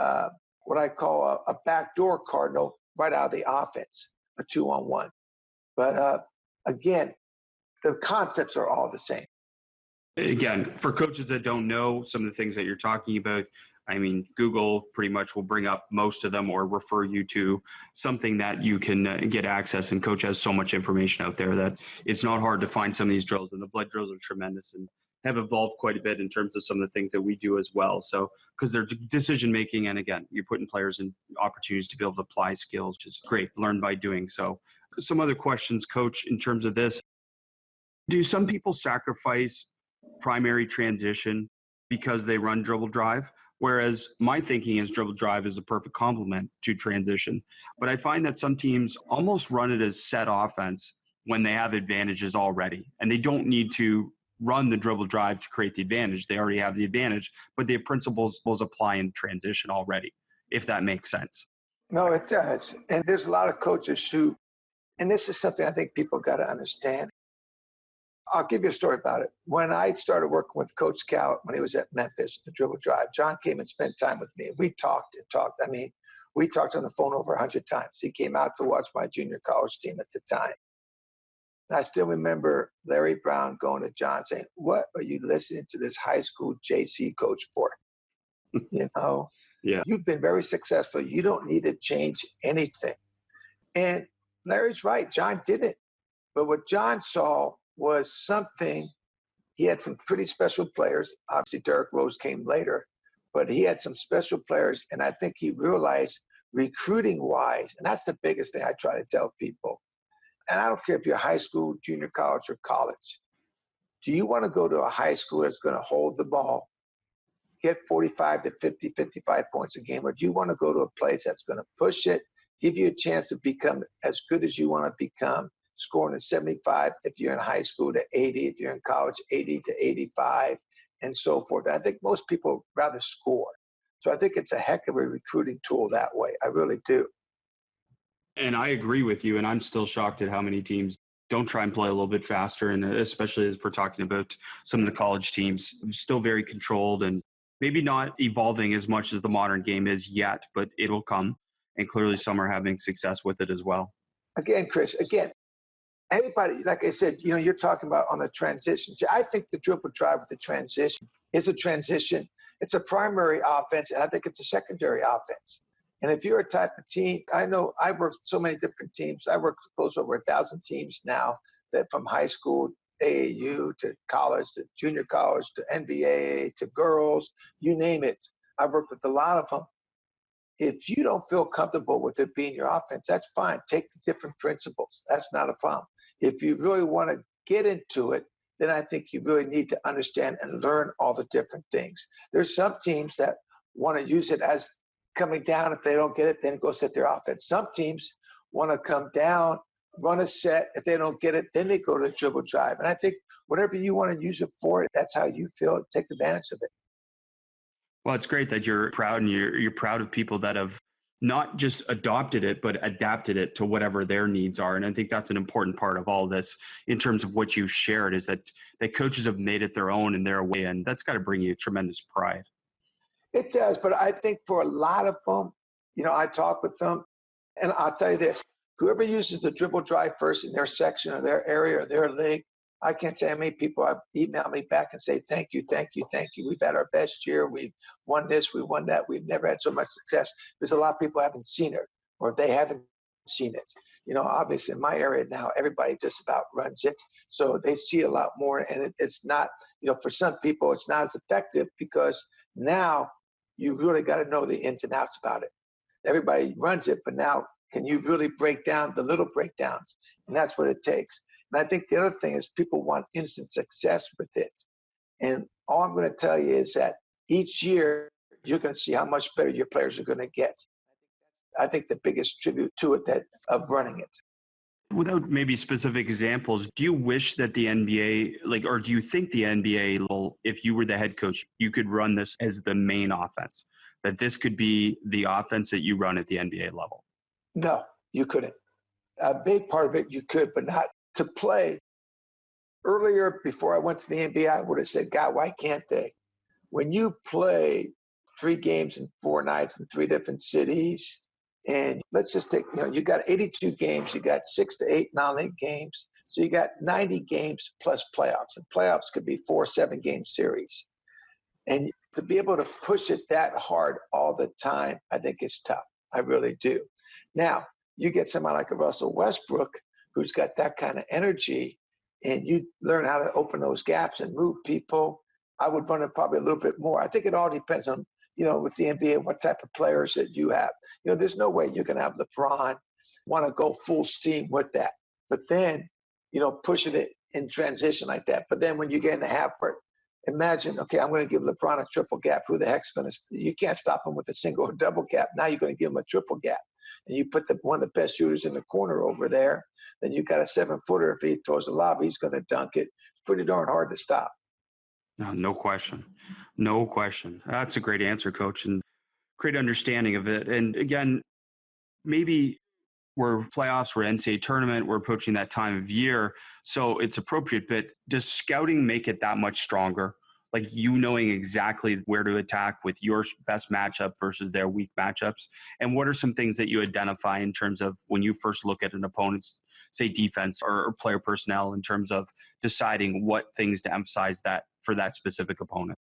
what I call a backdoor Cardinal right out of the offense, a 2-on-1. But again, the concepts are all the same. Again, for coaches that don't know some of the things that you're talking about, I mean, Google pretty much will bring up most of them or refer you to something that you can get access. And Coach has so much information out there that it's not hard to find some of these drills. And the blood drills are tremendous and have evolved quite a bit in terms of some of the things that we do as well. So, because they're decision making, and again, you're putting players in opportunities to be able to apply skills, which is great. Learn by doing. So, some other questions, Coach, in terms of this. Do some people sacrifice primary transition because they run dribble drive? Whereas my thinking is dribble drive is a perfect complement to transition. But I find that some teams almost run it as set offense when they have advantages already. And they don't need to run the dribble drive to create the advantage. They already have the advantage, but the principles apply in transition already, if that makes sense. No, it does. And there's a lot of coaches who, and this is something I think people got to understand. I'll give you a story about it. When I started working with Coach Cal, when he was at Memphis, the dribble drive, John came and spent time with me. We talked and talked. I mean, we talked on the phone over 100 times. He came out to watch my junior college team at the time. And I still remember Larry Brown going to John saying, "What are you listening to this high school JC coach for? Yeah. You've been very successful. You don't need to change anything." And Larry's right. John didn't. But what John saw was something. He had some pretty special players. Obviously, Derrick Rose came later, but he had some special players. And I think he realized recruiting-wise, and that's the biggest thing I try to tell people. And I don't care if you're high school, junior college, or college. Do you want to go to a high school that's going to hold the ball, get 45 to 50, 55 points a game, or do you want to go to a place that's going to push it, give you a chance to become as good as you want to become, scoring at 75 if you're in high school to 80, if you're in college, 80 to 85, and so forth. I think most people rather score. So I think it's a heck of a recruiting tool that way. I really do. And I agree with you, and I'm still shocked at how many teams don't try and play a little bit faster, and especially as we're talking about some of the college teams, still very controlled and maybe not evolving as much as the modern game is yet, but it'll come, and clearly some are having success with it as well. Again, Chris, anybody, like I said, you're talking about on the transition. See, I think the dribble drive with the transition is a transition. It's a primary offense, and I think it's a secondary offense. And if you're a type of team, I know I've worked with so many different teams. I work close over 1,000 teams now. that from high school, AAU, to college, to junior college, to NBA, to girls, you name it. I worked with a lot of them. If you don't feel comfortable with it being your offense, that's fine. Take the different principles. That's not a problem. If you really want to get into it, then I think you really need to understand and learn all the different things. There's some teams that want to use it as coming down. If they don't get it, then go set their offense. Some teams want to come down, run a set. If they don't get it, then they go to dribble drive. And I think whatever you want to use it for, that's how you feel. Take advantage of it. Well, it's great that you're proud, and you're proud of people that have not just adopted it, but adapted it to whatever their needs are. And I think that's an important part of all this in terms of what you've shared, is that coaches have made it their own in their way. And that's got to bring you tremendous pride. It does. But I think for a lot of them, I talk with them, and I'll tell you this, whoever uses the dribble drive first in their section or their area or their league, I can't tell you how many people have emailed me back and say, thank you, thank you, thank you. We've had our best year. We've won this, we won that. We've never had so much success. Because a lot of people haven't seen it, or they haven't seen it. Obviously in my area now, everybody just about runs it. So they see it a lot more. And it's not, for some people, it's not as effective, because now you really got to know the ins and outs about it. Everybody runs it, but now can you really break down the little breakdowns? And that's what it takes. And I think the other thing is people want instant success with it. And all I'm going to tell you is that each year you're going to see how much better your players are going to get. I think the biggest tribute to it of running it. Without maybe specific examples, do you wish that the NBA, or do you think the NBA, if you were the head coach, you could run this as the main offense, that this could be the offense that you run at the NBA level? No, you couldn't. A big part of it you could, but not to play. Earlier, before I went to the NBA, I would have said, God, why can't they? When you play 3 games in 4 nights in 3 different cities, and let's just take, you got 82 games, you got 6 to 8 non-league games, so you got 90 games plus playoffs, and playoffs could be 4 7-game series. And to be able to push it that hard all the time, I think is tough. I really do. Now, you get somebody like a Russell Westbrook, who's got that kind of energy, and you learn how to open those gaps and move people, I would run it probably a little bit more. I think it all depends on, with the NBA, what type of players that you have. There's no way you're going to have LeBron want to go full steam with that. But then, pushing it in transition like that. But then when you get in the half court, imagine, okay, I'm going to give LeBron a triple gap. Who the heck's going to – you can't stop him with a single or double gap. Now you're going to give him a triple gap. And you put one of the best shooters in the corner over there, then you got a 7-footer. If he throws a lob, he's going to dunk it. It's pretty darn hard to stop. No question. No question. That's a great answer, Coach, and great understanding of it. And again, maybe we're playoffs, we're NCAA tournament, we're approaching that time of year, so it's appropriate. But does scouting make it that much stronger? Like you knowing exactly where to attack with your best matchup versus their weak matchups? And what are some things that you identify in terms of when you first look at an opponent's, say, defense or player personnel, in terms of deciding what things to emphasize that for that specific opponent?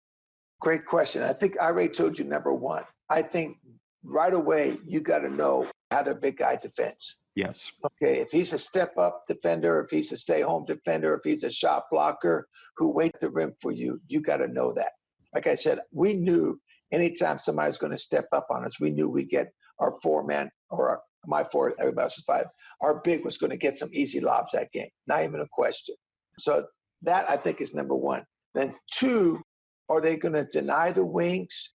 Great question. I think I already told you number one. I think right away you got to know how their big guy defends. Yes. Okay, if he's a step-up defender, if he's a stay-home defender, if he's a shot blocker who waits the rim for you, you got to know that. Like I said, we knew anytime somebody's going to step up on us, we knew we'd get our 4-man or my 4, everybody else was 5. Our big was going to get some easy lobs that game, not even a question. So that, I think, is number one. Then 2, are they going to deny the wings?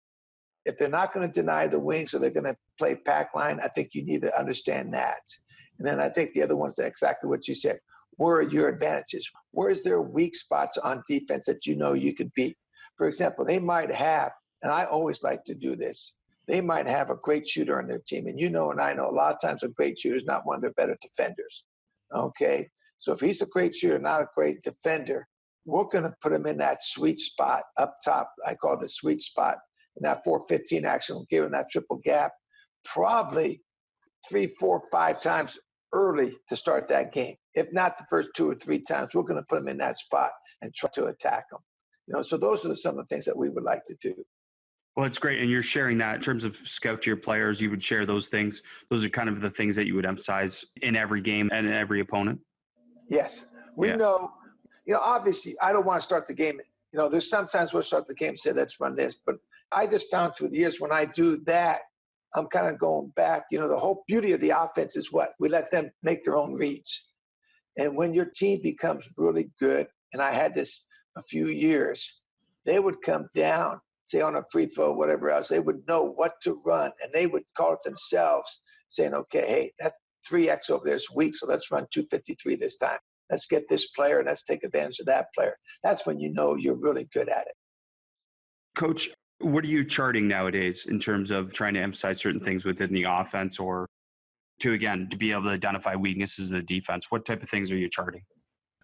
If they're not going to deny the wings, or they're going to play pack line, I think you need to understand that. And then I think the other one's exactly what you said. Where are your advantages? Where is there weak spots on defense that you could beat? For example, they might have, and I always like to do this, they might have a great shooter on their team. And and I know a lot of times a great shooter is not one of their better defenders. Okay? So if he's a great shooter, not a great defender, we're going to put him in that sweet spot up top. I call it the sweet spot. In that 4-15 action, we'll give him that triple gap probably 3, 4, 5 times early to start that game. If not the first 2 or 3 times, we're going to put him in that spot and try to attack him. So those are some of the things that we would like to do. Well, it's great. And you're sharing that in terms of scout to your players. You would share those things. Those are kind of the things that you would emphasize in every game and in every opponent. Yes. We know, obviously I don't want to start the game. There's sometimes we'll start the game and say, let's run this. But I just found through the years when I do that, I'm kind of going back. The whole beauty of the offense is what? We let them make their own reads. And when your team becomes really good, and I had this a few years, they would come down, say on a free throw, whatever else, they would know what to run, and they would call it themselves, saying, okay, hey, that 3X over there is weak, so let's run 253 this time. Let's get this player, and let's take advantage of that player. That's when you know you're really good at it. Coach, what are you charting nowadays in terms of trying to emphasize certain things within the offense or to be able to identify weaknesses of the defense? What type of things are you charting?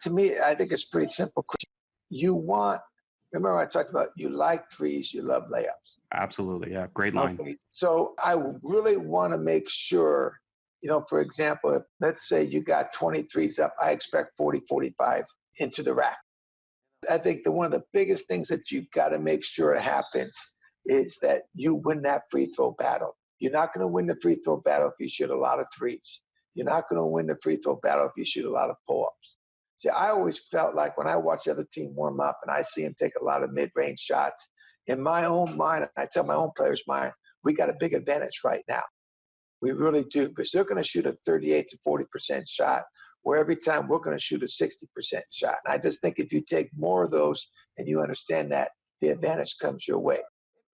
To me, I think it's pretty simple. Remember I talked about you like threes, you love layups. Absolutely, yeah, great line. Okay. So I really want to make sure, for example, if let's say you got 23s up, I expect 40, 45 into the rack. I think one of the biggest things that you've got to make sure happens is that you win that free throw battle. You're not going to win the free throw battle if you shoot a lot of threes. You're not going to win the free throw battle if you shoot a lot of pull-ups. See, I always felt like when I watch the other team warm up and I see them take a lot of mid-range shots, in my own mind, I tell my own players' mind, we got a big advantage right now. We really do, because they're going to shoot a 38 to 40% shot, where every time we're going to shoot a 60% shot. And I just think if you take more of those and you understand that, the advantage comes your way.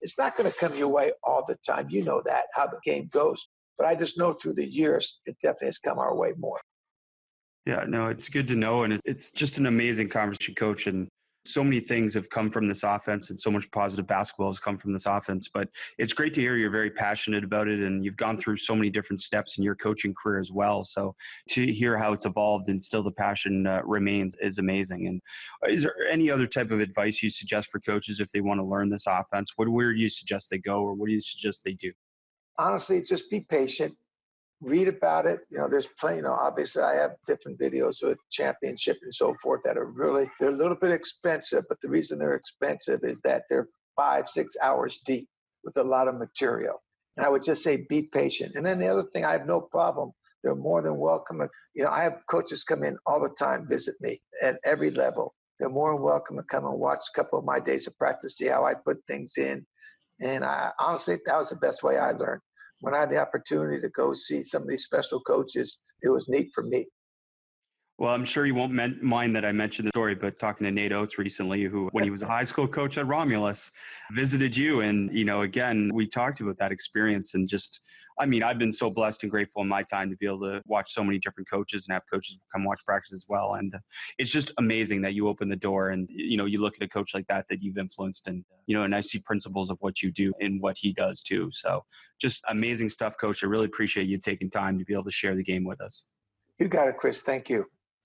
It's not going to come your way all the time. You know that, how the game goes. But I just know through the years, it definitely has come our way more. Yeah, no, it's good to know. And it's just an amazing conversation, Coach. And so many things have come from this offense and so much positive basketball has come from this offense. But it's great to hear you're very passionate about it and you've gone through so many different steps in your coaching career as well. So to hear how it's evolved and still the passion remains is amazing. And is there any other type of advice you suggest for coaches if they want to learn this offense? Where do you suggest they go or what do you suggest they do? Honestly, just be patient. Read about it. There's plenty, obviously I have different videos with championship and so forth that are they're a little bit expensive, but the reason they're expensive is that they're 5-6 hours deep with a lot of material. And I would just say, be patient. And then the other thing, I have no problem. They're more than welcome. I have coaches come in all the time, visit me at every level. They're more than welcome to come and watch a couple of my days of practice, see how I put things in. And I honestly, that was the best way I learned. When I had the opportunity to go see some of these special coaches, it was neat for me. Well, I'm sure you won't mind that I mentioned the story, but talking to Nate Oates recently, who, when he was a high school coach at Romulus, visited you. And, again, we talked about that experience and I've been so blessed and grateful in my time to be able to watch so many different coaches and have coaches come watch practice as well. And it's just amazing that you open the door and, you look at a coach like that you've influenced and, and I see principles of what you do and what he does too. So just amazing stuff, Coach. I really appreciate you taking time to be able to share the game with us. You got it, Chris. Thank you.